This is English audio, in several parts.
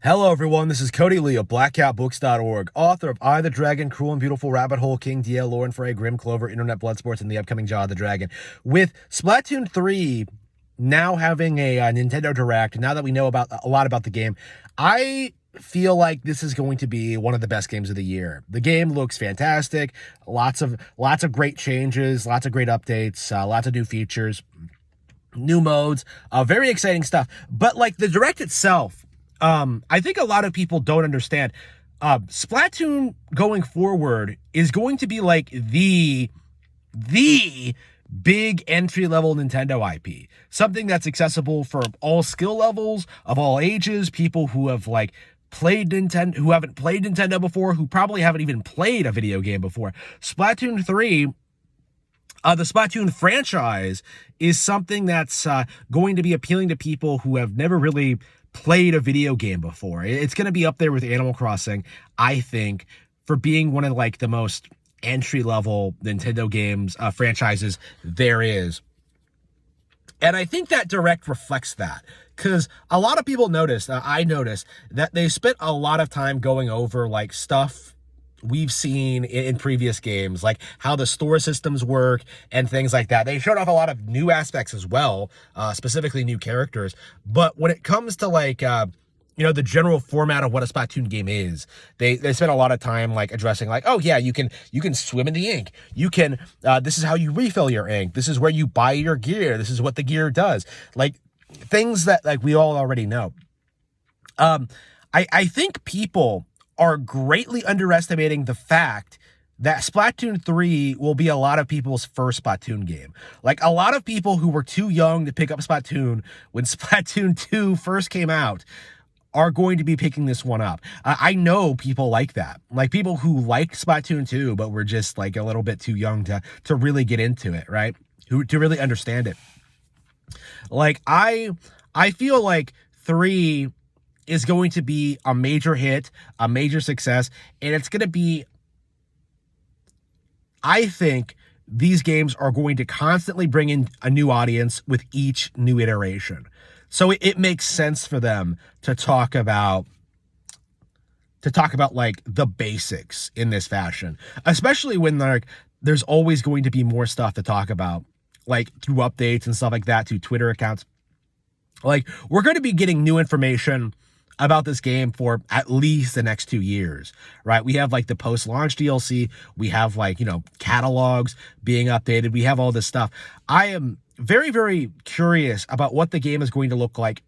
Hello everyone, this is Cody Lee of BlackCatBooks.org, author of I the Dragon, Cruel and Beautiful Rabbit Hole, King DL, Lauren Frey, Grim Clover, Internet Blood Sports, and the upcoming Jaw the Dragon. With Splatoon 3 now having a Nintendo Direct, now that we know about a lot about the game, I feel like this is going to be one of the best games of the year. The game looks fantastic, lots of great changes, lots of great updates, lots of new features, new modes, very exciting stuff. But like the Direct itself, I think a lot of people don't understand. Splatoon going forward is going to be like the big entry-level Nintendo IP. Something that's accessible for all skill levels, of all ages, people who have like played Nintendo, who haven't played Nintendo before, who probably haven't even played a video game before. Splatoon 3, the Splatoon franchise is something that's going to be appealing to people who have never really played a video game before. It's going to be up there with Animal Crossing, I think, for being one of like the most entry-level Nintendo games franchises there is. And I think that Direct reflects that, because a lot of people noticed, I noticed, that they spent a lot of time going over like stuff we've seen in previous games, like how the store systems work and things like that. They showed off a lot of new aspects as well, specifically new characters. But when it comes to like, the general format of what a Splatoon game is, they spent a lot of time like addressing like, oh yeah, you can swim in the ink. You can, this is how you refill your ink. This is where you buy your gear. This is what the gear does. Like things that like we all already know. I think people are greatly underestimating the fact that Splatoon 3 will be a lot of people's first Splatoon game. Like, a lot of people who were too young to pick up Splatoon when Splatoon 2 first came out are going to be picking this one up. I know people like that. Like, people who liked Splatoon 2, but were just, like, a little bit too young to really get into it, right? To really understand it. Like, I feel like 3 is going to be a major hit, a major success, and it's going to be, I think these games are going to constantly bring in a new audience with each new iteration. So it makes sense for them to talk about like the basics in this fashion, especially when like there's always going to be more stuff to talk about, like through updates and stuff like that, to Twitter accounts. Like, we're going to be getting new information about this game for at least the next 2 years, right? We have like the post-launch DLC. We have like, catalogs being updated. We have all this stuff. I am very, very curious about what the game is going to look like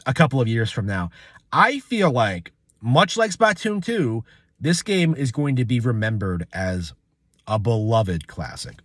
a couple of years from now. I feel like, much like Splatoon 2, this game is going to be remembered as a beloved classic.